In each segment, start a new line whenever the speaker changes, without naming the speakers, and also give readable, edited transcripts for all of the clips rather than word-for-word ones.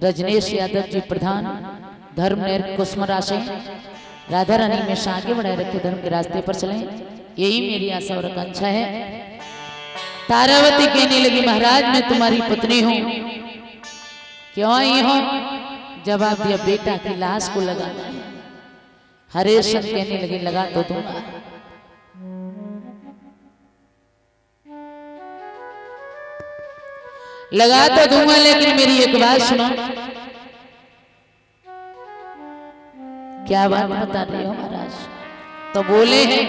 रजनेश यादव जी प्रधान धर्म नेर कुसमरा से राधा रानी में आगे बढ़ाए रखे धर्म के रास्ते पर चलें, यही मेरी आशा और आकांक्षा है। तारावती कहने लगी महाराज मैं तुम्हारी पत्नी हूं, क्यों आई हो? जवाब दिया बेटा की लाश को लगाना है। हरेश कहने लगे लगा तो दूंगा। लगा तो दूंगा लेकिन मेरी एक बात सुनो। क्या बात बता रही हो महाराज? तो बोले हैं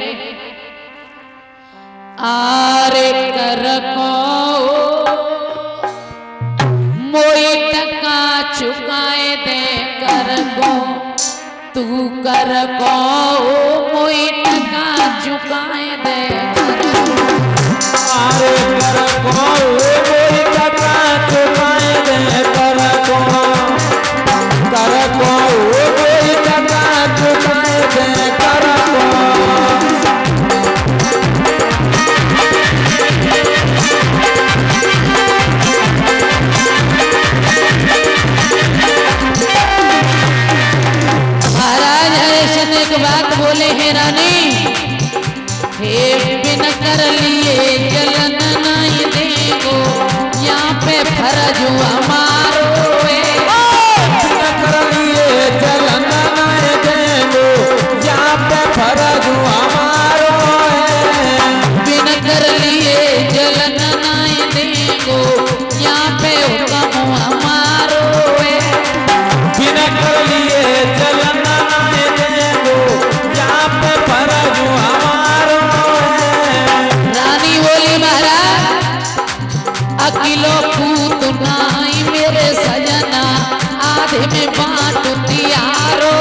आरे कर को मोई टका चुकाए दे कर को, तू कर को मोई टका चुकाए दे
आरे कर को मोई टका चुकाए दे कर को मोई टका चुकाए दे कर को।
बात बोले हैं रानी, हे बिन कर लिए जलन नहीं देगो, यहाँ पे फर्ज हमारो
बिन कर लिए जलन नहीं देगो, यहाँ पे फर्ज हमारो है।
बिन कर लिए जलन नहीं देगो, यहाँ पे हुक्म हमारो है।
बिन कर लिए जलन अकिलो पूत नाई मेरे सजना, आधे में बांट तियारो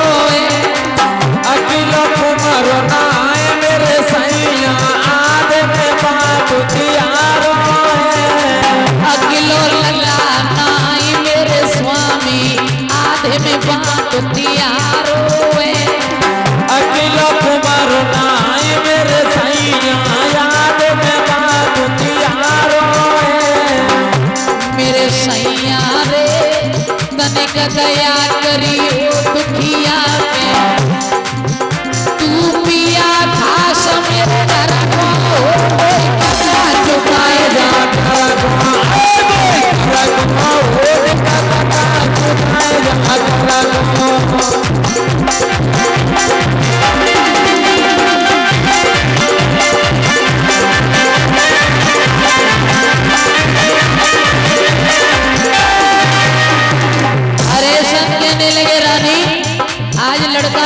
अकिलो कुमार नाई मेरे सैया, आधे में बांट तियारो।
अकिलो लला नाई मेरे स्वामी, आधे में बांट तियारो
अकिलो कुमार नाई मेरे सैया, आधे में बांट तियारो।
मेरे सैया रे तनिक दया करियो दुखिया में, तू पिया घास मेरे घर को चुकाए जा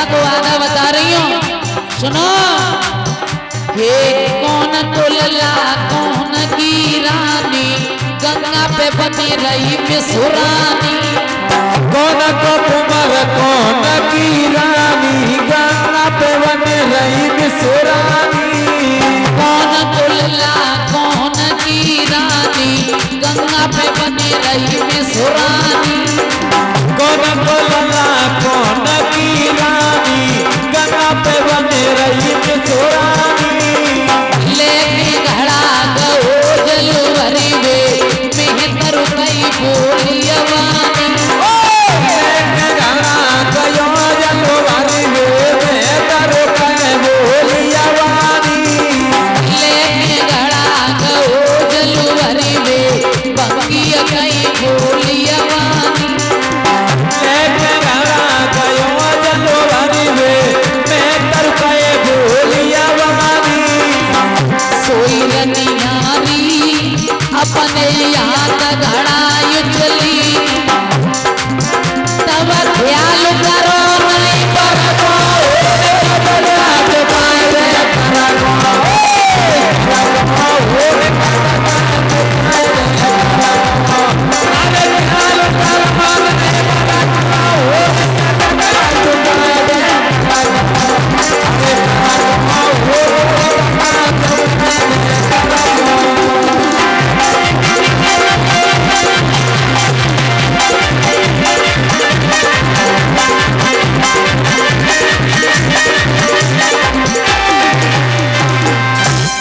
को आधा बता रही हूँ सुनो। हे कौन तुलला कौन की रानी, गंगा पे बनी रही बिसुरानी।
कौन को कुमार कौन की रानी, गंगा पे बनी रही बिसुरानी।
कौन तुलला कौन की रानी, गंगा पे बनी रही बिसुरानी।
कौन तुलला कौन की रानी, गंगा पे बनी रही बिसुरानी।
लेके घड़ा गो जल भरी वे, मेहतर कई बोलियवानी।
लेके घड़ा गयो जल भरी वे, मेहतर कई बोलियवानी।
लेके घड़ा गो जल भरी वे, बकिया कई बोलियवानी।
लेके घड़ा गयो जल भरी वे, मेहतर कई बोलियवानी।
सोई रनियारी अपने याद घड़ाई चली, तब ख्याल करो नहीं पर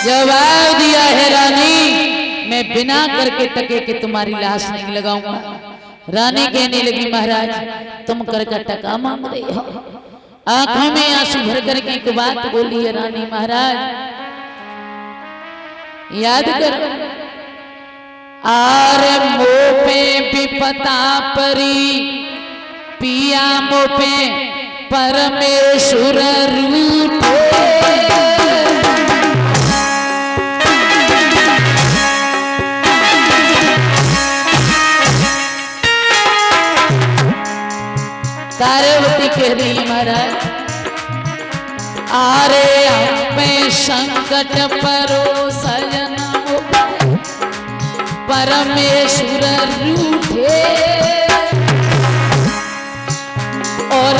जवाब दिया है रानी, मैं बिना करके टके के तुम्हारी लाश नहीं लगाऊंगा। रानी कहने लगी महाराज तुम कर का टका मांग रहे हो। आंखों में आंसू भर करके एक बात बोली है रानी महाराज याद करो। आरे मोपे विपता परी पिया मोपे परमेश्वर रूठे। तारावती कह रही महाराज आरे हमें संकट परो सजन परमेश्वर रूठे और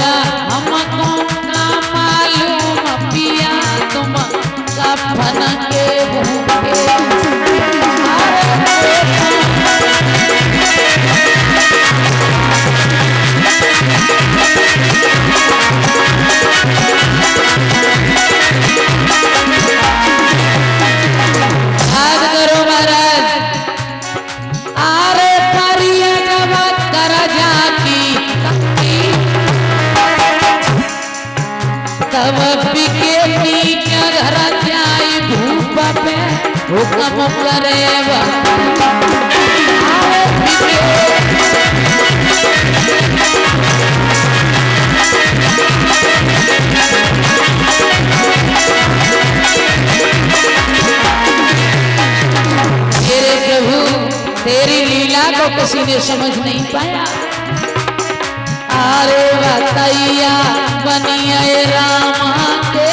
हमको ना मालूम पिया तुम कफन के भूखे। हुक्म करे तेरे प्रभु तेरी लीला को किसी ने समझ नहीं पाया। आरे बताइया बनिया रामा के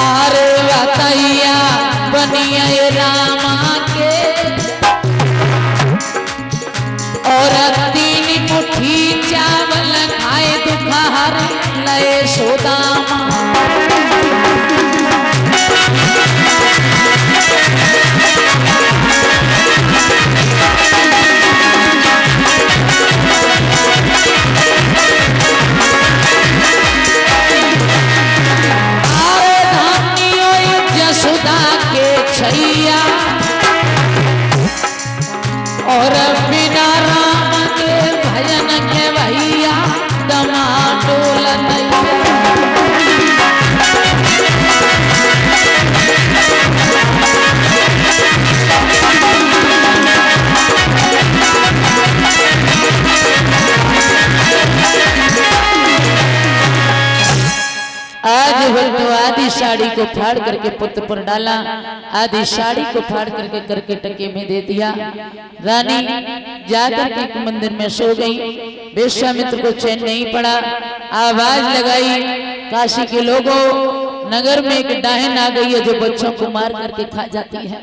आरे बताइया बनिया रामा के और 3 मुट्ठी चावल खाए दुखार लए सोदामा। और बिना राम के भजन के भैया डमाडोल आज तो आधी साड़ी को फाड़ करके पुत्र पर डाला, आधी साड़ी को फाड़ करके करके टके में दे दिया। रानी जाकर के एक मंदिर में सो गई। विश्वामित्र को चैन नहीं पड़ा, आवाज लगाई काशी के लोगों नगर में एक डायन आ गई है जो बच्चों को मार करके खा जाती है।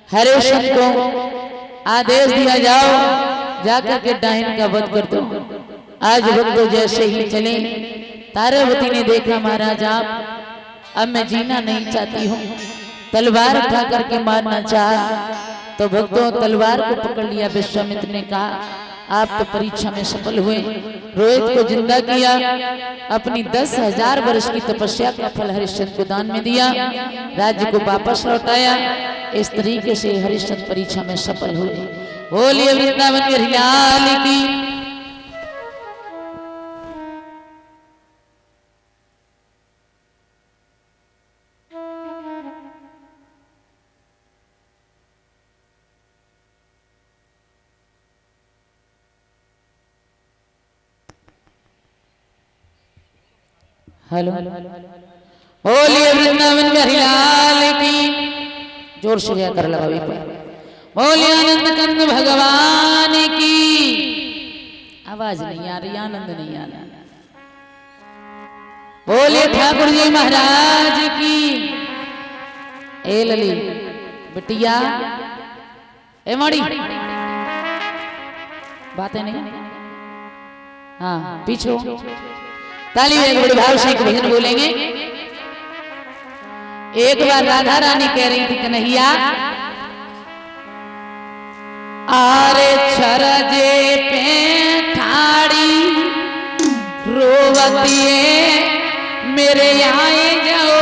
हरिश्चंद्र को आदेश दिया जाओ जाकर के डायन का वध कर दो। आज भक्तों जैसे ही चले तारावती ने देखा महाराज आप अब मैं जीना नहीं चाहती हूँ, तलवार उठा करके मारना चाहा तो भक्तों तलवार को पकड़ लिया। विश्वामित्र ने कहा आप तो परीक्षा में सफल हुए, रोहित को जिंदा किया, अपनी 10,000 वर्ष की तपस्या का फल हरिश्चंद्र को दान में दिया, राज्य को वापस लौटाया। इस तरीके से हरिश्चंद्र परीक्षा में सफल हुए। बोलिए वृंदावन के लाल की। हेलो बोलिए वृंदावन बिहारी लाल की। जोर से क्या कर लगा बोलिए आनंद कंद भगवान की। आवाज नहीं आ रही, आनंद नहीं आ रहा। बोलिए ठाकुर जी महाराज की। ए लली बिटिया ए मोड़ी बातें नहीं। हाँ पीछे ताली एक बड़ी भाव से एक भजन बोलेंगे। एक बार राधा रानी कह रही थी कन्हैया आरे छरजे पे ठाड़ी रोवतिए मेरे आए जाओ